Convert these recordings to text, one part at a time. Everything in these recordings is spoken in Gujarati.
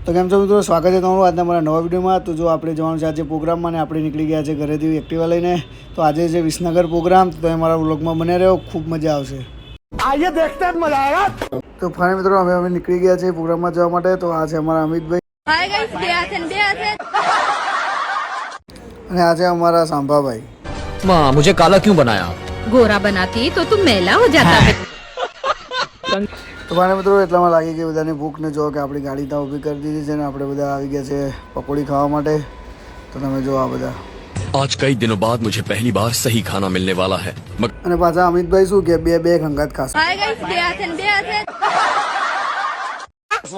તો કેમ છો મિત્રો, સ્વાગત છે તમારું આજના મારા નવા વિડીયોમાં। તો જો આપણે જવાનું છે આજે પ્રોગ્રામમાં ને આપણે નીકળી ગયા છે ઘરેથી એક્ટિવા લઈને। તો આજે છે વિસનગર પ્રોગ્રામ, તો અમારા વ્લોગમાં બને રહ્યો, ખૂબ મજા આવશે। આજે દેખતે જ મજા આવેગા। તો ફાઇનલી મિત્રો અમે નીકળી ગયા છે પ્રોગ્રામમાં જવા માટે। તો આ છે અમારા અમિતભાઈ, हाय गाइस, બે હાથે અને આ છે અમારા સાંભાભાઈ। माँ मुझे काला क्यों बनाया? गोरा बनाती तो तुम मैला हो जाता। તો ફાઇનલી મિત્રો એટલામાં લાગી ગઈ બધાની ભૂખ ને જો કે આપણી ગાડી ત્યાં ઊભી કરી દીધી છે ને આપણે બધા આવી ગયા છે પકોડી ખાવા માટે। તો તમે જો આ બધા आज कई दिनों बाद मुझे पहली बार सही खाना मिलने वाला है। અને પાછા અમિતભાઈ શું કે બે ખંગાત ખાશે। हाय गाइस, બે હાથે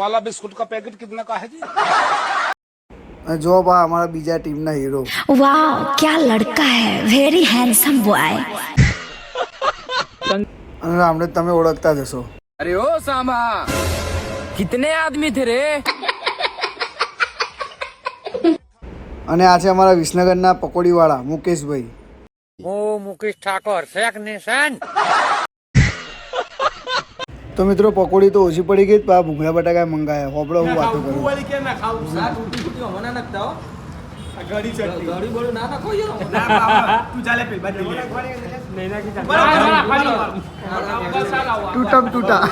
वाला बिस्कुट का पैकेट कितने का है जी? અને જો બા અમારા બીજા ટીમના હીરો, वाह क्या लड़का है, वेरी हैंडसम बॉय। અને આપણે તમે ઓળખતા જ હશો। अरे ओ सामा, कितने आदमी थे रे? અને આ છે અમારા વિસનગરના પકોડીવાળા મુકેશભાઈ। ओ मुकेश ठाकुर शेख नेशन। તો મિત્રો પકોડી તો ઓછી પડી ગઈ, પણ ભૂંગળા બટાકા મંગાયા। હોબળો હું વાતો કરું। તૂટમ તૂટા।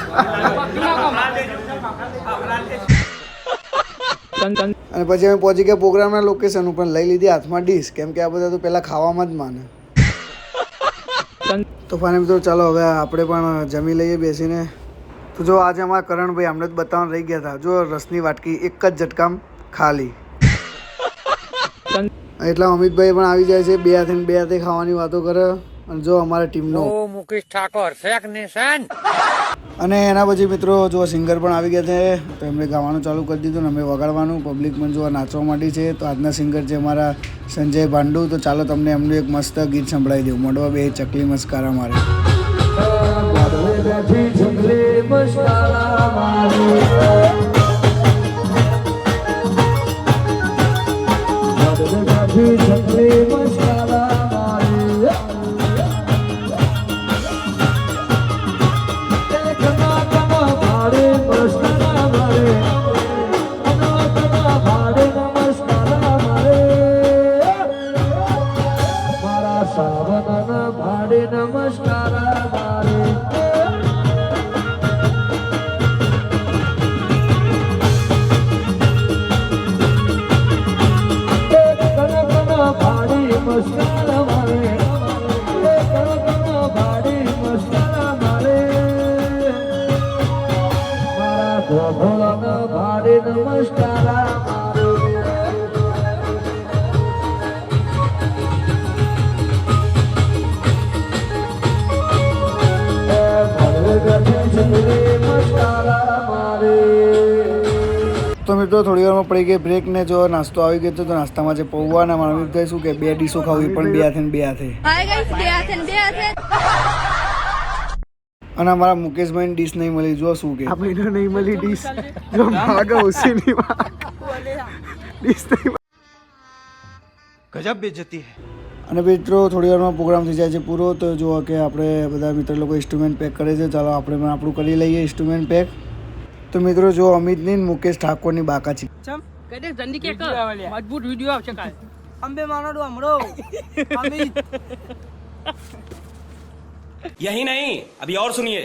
અને પછી અમે પહોંચી ગયા પ્રોગ્રામના લોકેશન ઉપર, લઈ લીધી હાથમાં ડીશ, કેમ કે આ બધા તો પેલા ખાવામાં જ માને। તો ફાઇનલી મિત્રો ચાલો હવે આપણે પણ જમી લઈએ બેસીને। તો જો આજે અમારા કરણભાઈ અમને જ બતાવવાનું રહી ગયા હતા, જો રસની વાટકી એક જ ઝટકામ ખાલી। એટલા અમિતભાઈ પણ આવી જાય છે, બે હાથે ખાવાની વાતો કરે। અને જો અમારા ટીમનો ओ मुकेश ठाकुर शेख नेशन। અને એના પછી મિત્રો જો સિંગર પણ આવી ગયા છે, તો એમણે ગાવાનું ચાલુ કરી દીધું ને અમે વગાડવાનું। પબ્લિક પણ જો નાચવા માંડી છે। તો આજના સિંગર છે અમારા સંજય ભાંડુ। તો ચાલો તમને એમનું એક મસ્ત ગીત સંભળાવી દઉં, મોઢવા બે ચકલી મસ્કારા મારે। તો મિત્રો થોડી વારમાં પડી ગઈ બ્રેક ને જો નાસ્તો આવી ગયો તો નાસ્તામાં છે પૌવા ને મારા અમિતભાઈ શું કે બે ડીશો ખાવી પણ બે હાથે। हाय गाइस, બે હાથે અને અમારા મુકેશભાઈ ડીશ નહીં મળી, જો શું કે આપણે નહીં મળી ડીશ, જો માગા ઓછી નહીં ડીશ નહીં। गजब बेइज्जती है। અને મિત્રો થોડી વારમાં પ્રોગ્રામ થઈ જાય છે પૂરો। તો જો કે આપણે બધા મિત્ર લોકો ઇન્સ્ટ્રુમેન્ટ પેક કરે છે, ચાલો આપણે પણ આપણું કરી લઈએ ઇન્સ્ટ્રુમેન્ટ પેક। તો મિત્રો જો અમિતની મુકેશ ઠાકોરની બાકા છે। મજબૂત વિડિયો આવશે કાલે। અંબે માનો હમરો અમિત यही नहीं, अभी और सुनिए।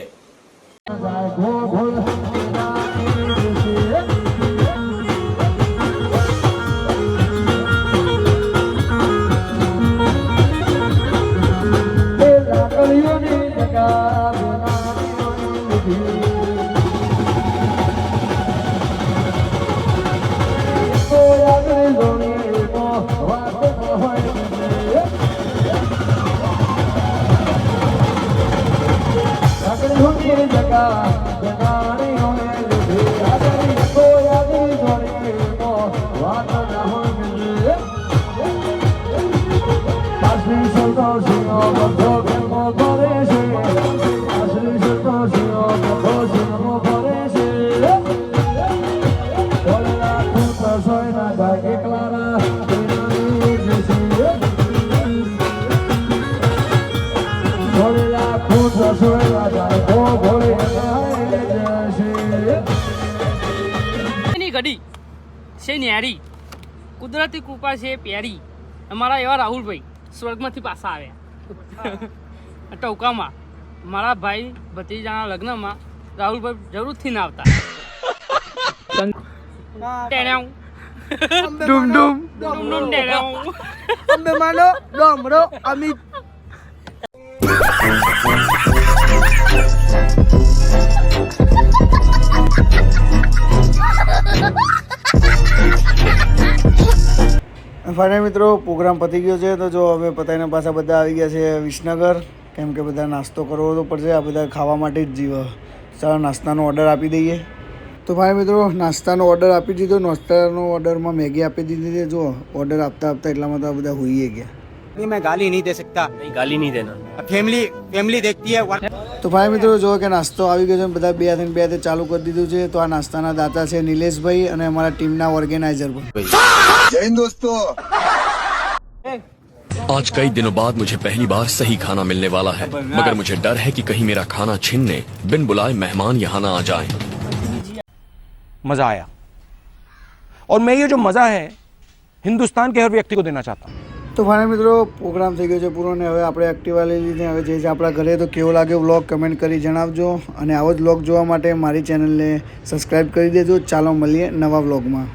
ઘડી છે ન્યારી, કુદરતી કૃપા છે પ્યારી. અમારા એવા રાહુલભાઈ સ્વર્ગમાંથી પાછા આવ્યા ટોકામાં. મારા ભાઈ ભત્રીજાના લગ્નમાં રાહુલભાઈ જરૂરથી ના આવતા. ટેણ્યાઉ. ડૂમ ડૂમ ટેણ્યાઉ. અંબે માનો ડોમરો અમિત. ફાઇનલ મિત્રો પ્રોગ્રામ પતી ગયો છે. તો જો હવે પતાઈને પાછા બધા આવી ગયા છે વિસનગર, કેમ કે બધા નાસ્તો કરવો તો પડશે. આ બધા ખાવા માટે જ જીવે. ચાલો નાસ્તાનો ઓર્ડર આપી દઈએ. તો ભાઈ મિત્રો નાસ્તાનો ઓર્ડર આપી દીધો. નાસ્તાનો ઓર્ડરમાં મેગી આપી દીધી છે. જો ઓર્ડર આપતા આપતા એટલામાં તો આ બધા હોઈએ ગયા. मैं गाली नहीं दे सकता. नहीं गाली नहीं देना. फैमिली देखती है. તો ભાઈ મિત્રો જો કે નાસ્તો આવી ગયો છે. બધા બે હાથે ચાલુ કરી દીધું છે. તો આ નાસ્તાના દાતા છે નિલેશભાઈ અને અમારા ટીમના ઓર્ગેનાઇઝર પણ. जय हिंद दोस्तों. आज कई दिनों बाद मुझे पहली बार सही खाना मिलने वाला है, मगर मुझे डर है कि कहीं मेरा खाना छीनने बिन बुलाए मेहमान यहाँ ना आ जाएं। मजा आया और मैं ये जो मजा है हिंदुस्तान के हर व्यक्ति को देना चाहता हूँ. તો ભાઈ મિત્રો પ્રોગ્રામ થઈ ગયો છે પૂરો ને હવે આપણે એક્ટિવા લઈ લીધી. હવે જઈએ છીએ આપણા ઘરે. તો કેવો લાગ્યો વ્લોગ કમેન્ટ કરી જણાવજો અને આવો જ વ્લોગ જોવા માટે મારી ચેનલને સબસ્ક્રાઈબ કરી દેજો. ચાલો મળીએ નવા વ્લોગમાં.